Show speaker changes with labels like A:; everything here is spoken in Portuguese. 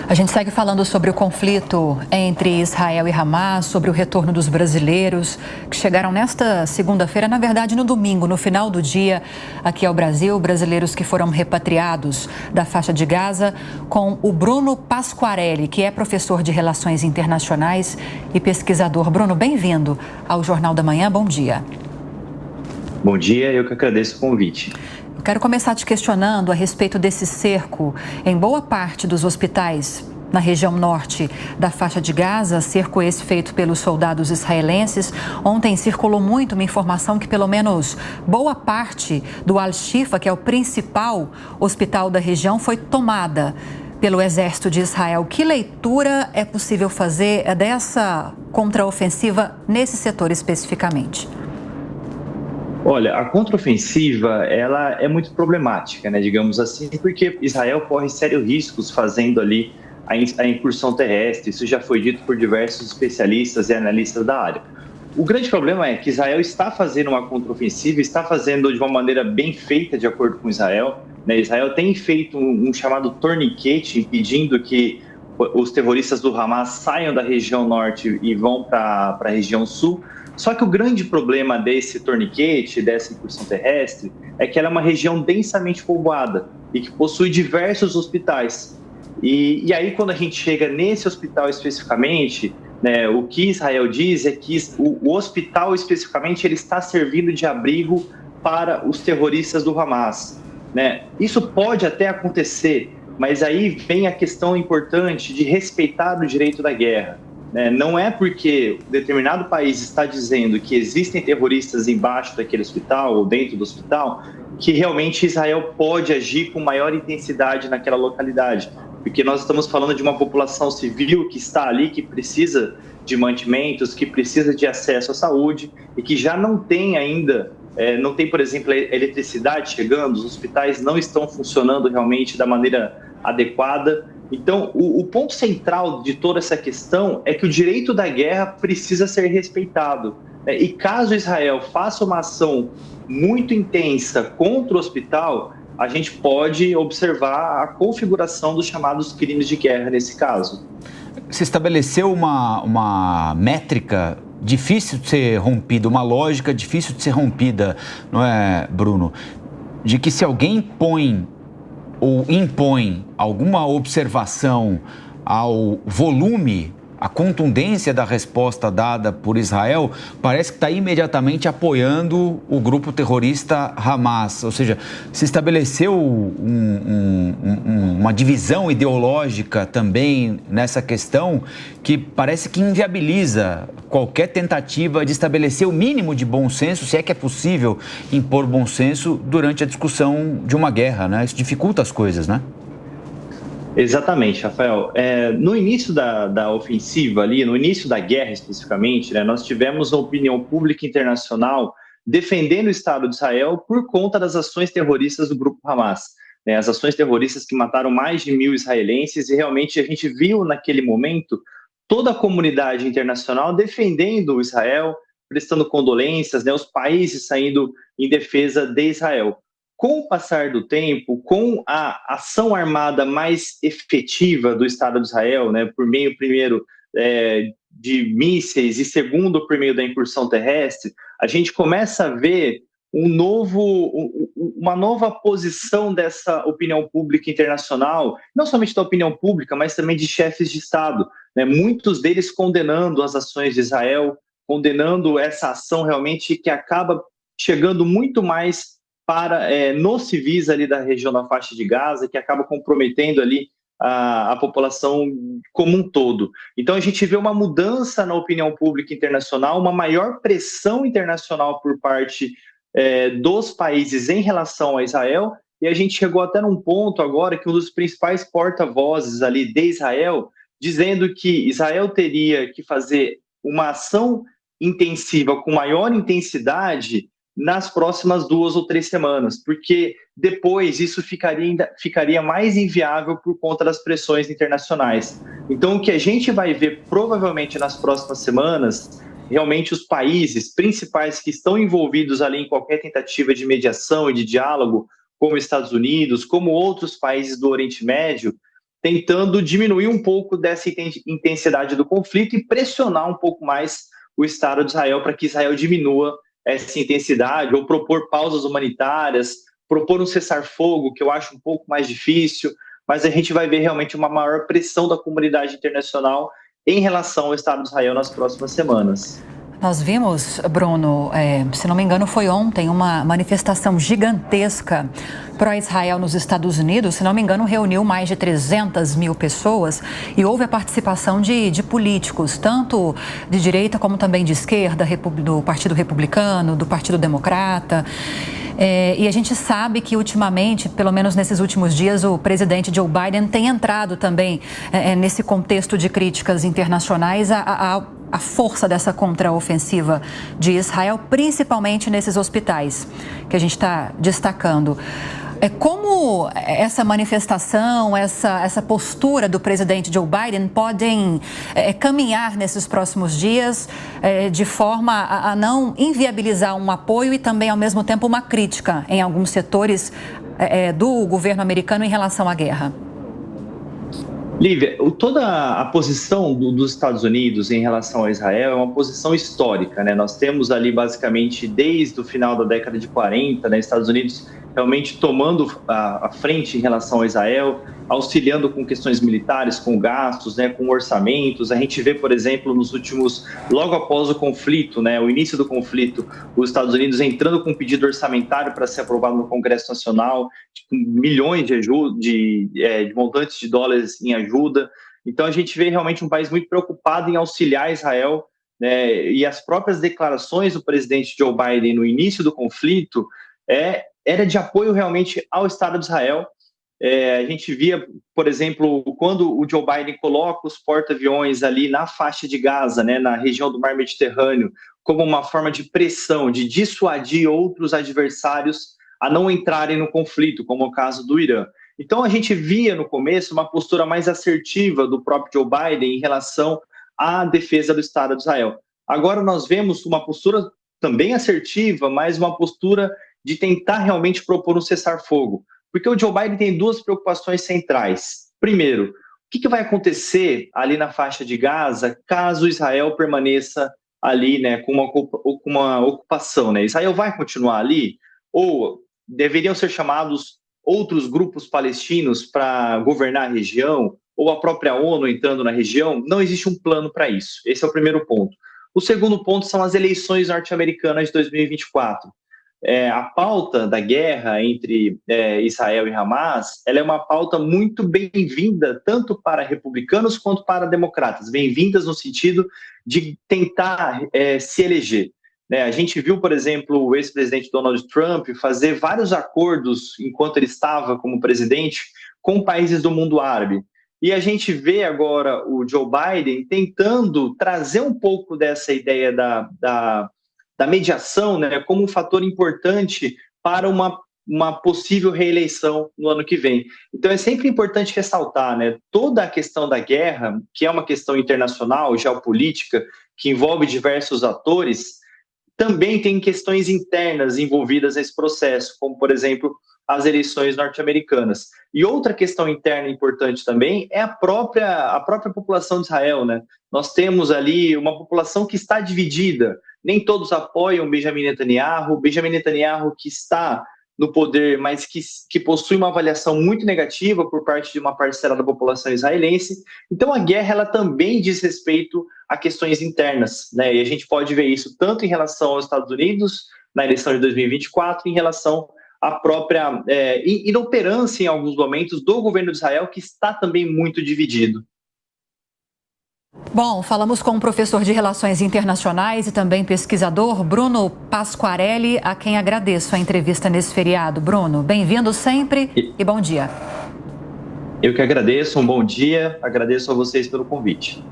A: A gente segue falando sobre o conflito entre Israel e Hamas, sobre o retorno dos brasileiros que chegaram nesta segunda-feira, na verdade no domingo, no final do dia, aqui ao Brasil, brasileiros que foram repatriados da faixa de Gaza, com o Bruno Pasquarelli, que é professor de Relações Internacionais e pesquisador. Bruno, bem-vindo ao Jornal da Manhã, bom dia.
B: Bom dia, eu que agradeço o convite.
A: Quero começar te questionando a respeito desse cerco em boa parte dos hospitais na região norte da faixa de Gaza, cerco esse feito pelos soldados israelenses. Ontem circulou muito uma informação que pelo menos boa parte do Al-Shifa, que é o principal hospital da região, foi tomada pelo exército de Israel. Que leitura é possível fazer dessa contraofensiva nesse setor especificamente?
B: Olha, a contraofensiva, ela é muito problemática, né, digamos assim, porque Israel corre sérios riscos fazendo ali a incursão terrestre. Isso já foi dito por diversos especialistas e analistas da área. O grande problema é que Israel está fazendo uma contraofensiva, está fazendo de uma maneira bem feita, de acordo com Israel, né? Israel tem feito um chamado torniquete, impedindo que os terroristas do Hamas saiam da região norte e vão para a região sul. Só que o grande problema desse torniquete, dessa incursão terrestre, é que ela é uma região densamente povoada e que possui diversos hospitais. E aí, quando a gente chega nesse hospital especificamente, né, o que Israel diz é que o hospital especificamente ele está servindo de abrigo para os terroristas do Hamas, né? Isso pode até acontecer, mas aí vem a questão importante de respeitar o direito da guerra. Não é porque determinado país está dizendo que existem terroristas embaixo daquele hospital ou dentro do hospital que realmente Israel pode agir com maior intensidade naquela localidade, porque nós estamos falando de uma população civil que está ali, que precisa de mantimentos, que precisa de acesso à saúde e que já não tem ainda, não tem, por exemplo, a eletricidade chegando, os hospitais não estão funcionando realmente da maneira adequada. Então, o ponto central de toda essa questão é que o direito da guerra precisa ser respeitado, né? E caso Israel faça uma ação muito intensa contra o hospital, a gente pode observar a configuração dos chamados crimes de guerra nesse caso.
C: Se estabeleceu uma métrica difícil de ser rompida, uma lógica difícil de ser rompida, não é, Bruno? De que se alguém põe ou impõe alguma observação ao volume, à contundência da resposta dada por Israel, parece que está imediatamente apoiando o grupo terrorista Hamas. Ou seja, se estabeleceu uma divisão ideológica também nessa questão que parece que inviabiliza qualquer tentativa de estabelecer o mínimo de bom senso, se é que é possível impor bom senso durante a discussão de uma guerra, né? Isso dificulta as coisas, né?
B: Exatamente, Rafael. No início da ofensiva ali, no início da guerra especificamente, né, nós tivemos a opinião pública internacional defendendo o Estado de Israel por conta das ações terroristas do grupo Hamas, né, as ações terroristas que mataram mais de 1.000 israelenses, e realmente a gente viu naquele momento toda a comunidade internacional defendendo Israel, prestando condolências, né, os países saindo em defesa de Israel. Com o passar do tempo, com a ação armada mais efetiva do Estado de Israel, né, por meio, primeiro, de mísseis e, segundo, por meio da incursão terrestre, a gente começa a ver uma nova posição dessa opinião pública internacional, não somente da opinião pública, mas também de chefes de Estado, né, muitos deles condenando as ações de Israel, condenando essa ação realmente que acaba chegando muito mais para nos civis ali da região da faixa de Gaza, que acaba comprometendo ali a população como um todo. Então a gente vê uma mudança na opinião pública internacional, uma maior pressão internacional por parte dos países em relação a Israel, e a gente chegou até num ponto agora que um dos principais porta-vozes ali de Israel, dizendo que Israel teria que fazer uma ação intensiva com maior intensidade nas próximas 2 ou 3 semanas, porque depois isso ficaria mais inviável por conta das pressões internacionais. Então, o que a gente vai ver provavelmente nas próximas semanas, realmente os países principais que estão envolvidos ali em qualquer tentativa de mediação e de diálogo, como Estados Unidos, como outros países do Oriente Médio, tentando diminuir um pouco dessa intensidade do conflito e pressionar um pouco mais o Estado de Israel para que Israel diminua essa intensidade, ou propor pausas humanitárias, propor um cessar-fogo, que eu acho um pouco mais difícil, mas a gente vai ver realmente uma maior pressão da comunidade internacional em relação ao Estado de Israel nas próximas semanas.
A: Nós vimos, Bruno, se não me engano foi ontem, uma manifestação gigantesca pró-Israel nos Estados Unidos. Se não me engano, reuniu mais de 300 mil pessoas e houve a participação de políticos, tanto de direita como também de esquerda, do Partido Republicano, do Partido Democrata. E a gente sabe que ultimamente, pelo menos nesses últimos dias, o presidente Joe Biden tem entrado também nesse contexto de críticas internacionais a força dessa contraofensiva de Israel, principalmente nesses hospitais que a gente está destacando. Como essa manifestação, essa postura do presidente Joe Biden podem caminhar nesses próximos dias de forma a não inviabilizar um apoio e também, ao mesmo tempo, uma crítica em alguns setores do governo americano em relação à guerra?
B: Lívia, toda a posição dos Estados Unidos em relação a Israel é uma posição histórica, né? Nós temos ali basicamente desde o final da década de 40, né, Estados Unidos realmente tomando a frente em relação a Israel, auxiliando com questões militares, com gastos, né, com orçamentos. A gente vê, por exemplo, nos últimos, logo após o conflito, né, o início do conflito, os Estados Unidos entrando com um pedido orçamentário para ser aprovado no Congresso Nacional, com milhões de montantes de dólares em ajuda. Então a gente vê realmente um país muito preocupado em auxiliar Israel, né, e as próprias declarações do presidente Joe Biden no início do conflito era de apoio realmente ao Estado de Israel. A gente via, por exemplo, quando o Joe Biden coloca os porta-aviões ali na faixa de Gaza, né, na região do Mar Mediterrâneo, como uma forma de pressão, de dissuadir outros adversários a não entrarem no conflito, como o caso do Irã. Então a gente via no começo uma postura mais assertiva do próprio Joe Biden em relação à defesa do Estado de Israel. Agora nós vemos uma postura também assertiva, mas uma postura de tentar realmente propor um cessar-fogo. Porque o Joe Biden tem duas preocupações centrais. Primeiro, o que vai acontecer ali na faixa de Gaza caso Israel permaneça ali, né, com uma ocupação, né? Israel vai continuar ali? Ou deveriam ser chamados outros grupos palestinos para governar a região? Ou a própria ONU entrando na região? Não existe um plano para isso. Esse é o primeiro ponto. O segundo ponto são as eleições norte-americanas de 2024. A pauta da guerra entre Israel e Hamas, ela é uma pauta muito bem-vinda, tanto para republicanos quanto para democratas. Bem-vindas no sentido de tentar se eleger. A gente viu, por exemplo, o ex-presidente Donald Trump fazer vários acordos, enquanto ele estava como presidente, com países do mundo árabe. E a gente vê agora o Joe Biden tentando trazer um pouco dessa ideia da mediação, né, como um fator importante para uma possível reeleição no ano que vem. Então é sempre importante ressaltar, né, toda a questão da guerra, que é uma questão internacional, geopolítica, que envolve diversos atores, também tem questões internas envolvidas nesse processo, como, por exemplo, as eleições norte-americanas. E outra questão interna importante também é a própria população de Israel, né? Nós temos ali uma população que está dividida. Nem todos apoiam Benjamin Netanyahu que está no poder, mas que possui uma avaliação muito negativa por parte de uma parcela da população israelense. Então a guerra ela também diz respeito a questões internas, né? E a gente pode ver isso tanto em relação aos Estados Unidos, na eleição de 2024, em relação à própria inoperância em alguns momentos do governo de Israel, que está também muito dividido.
A: Bom, falamos com o professor de Relações Internacionais e também pesquisador Bruno Pasquarelli, a quem agradeço a entrevista nesse feriado. Bruno, bem-vindo sempre e bom dia.
B: Eu que agradeço, um bom dia, agradeço a vocês pelo convite.